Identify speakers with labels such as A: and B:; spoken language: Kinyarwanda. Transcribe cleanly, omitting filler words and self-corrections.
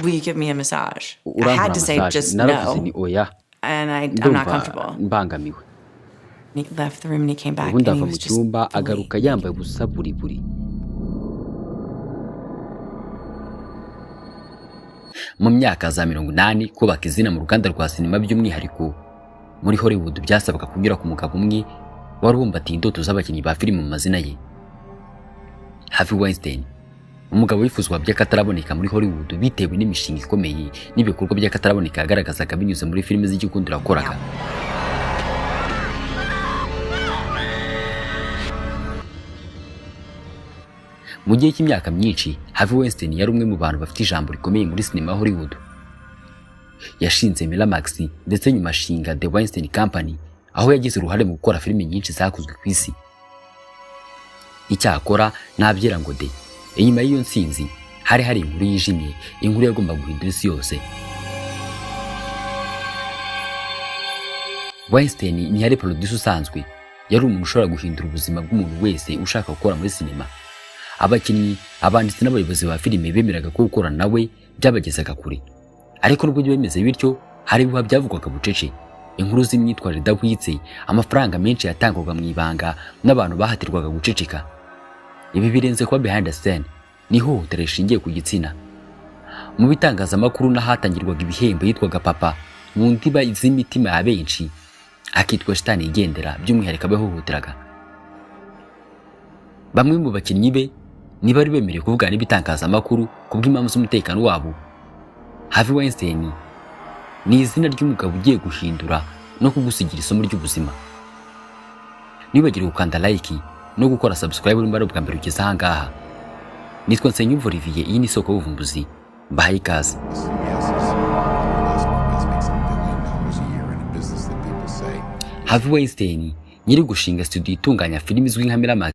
A: will you give me a massage? I
B: urankora
A: had to say
B: massage
A: just
B: naravuze ni
A: no.
B: oya
A: And I'm not
B: ndumva
A: comfortable.
B: mbangamiwe.
A: He left the room and he came back
B: ubundi
A: and he
B: ava mu
A: was just
B: cyumba
A: fully
B: agaruka
A: naked.
B: yambaye ubusa buri. Mu myaka za 80 kubaka izina mu ruganda rwa sinema by'umwihariko muri Hollywood byasabaga kunyura ku mugabo umwe wari ubumbatiye indoto z'abakinnyi ba filime mu mazina ye. Harvey Weinstein, umugabo wifuzwa by'akataraboneka muri Hollywood bitewe n'imishinga ikomeye n'ibikorwa by'akataraboneka yagaragazaga binyuze muri filime z'igikundiro yakoraga. Mu gihe cy'imyaka myinshi, Harvey Weinstein yari umwe mu bantu bafite ijambo rikomeye muri sinema ya Hollywood. Yashinze Miramax ndetse nyuma ashinga The Weinstein Company, aho yagize uruhare mu gukora filime nyinshi zakozwe ku isi. Icyakora nabyera ngo de, inyuma y'iyo nsinzi hari inkuru yijimye, inkuru yagomba guhindura isi yose. Weinstein ni yari producer usanzwe, yari umuntu ushobora guhindura ubuzima bw'umuntu wese ushaka gukora muri sinema. Abakinnyi, abanditsi n'abayobozi ba filime bemeraga ko gukorana nawe byabagezaga kure. Ariko nubwo bimeze bityo, hari ibihuha byavugwaga bucece, inkuru z'imyitwarire idahwitse, amafaranga menshi yatangwaga mu ibanga n'abantu bahatirwaga guceceka. Ibi birenze kuba behind the scene, ni ihohotera rishingiye ku gitsina. Mu bitangazamakuru n'ahatangirwaga ibihembo yitwaga papa, mu ndiba z'imitima ya benshi akitwa shitani igendera, by'umwihariko abahohoteraga. Bamwe mu bakinnyi be ntibari bemerewe kuvugana n'ibitangazamakuru kubw'impamvu z'umutekano wabo. Harvey Weinstein ni izina ry'umugabo ugiye guhindura no kugusigira isomo ry'ubuzima. Nibagire gukanda like no gukora subscribe muri bwa mbere ugeze aha ngaha. Nitwa Nsengiyumva Olivier, iyi ni isoko y'ubuvumbuzi. Bahaye ikaze. Harvey Weinstein nyiri gushinga studio itunganya filimi izwi nka Miramax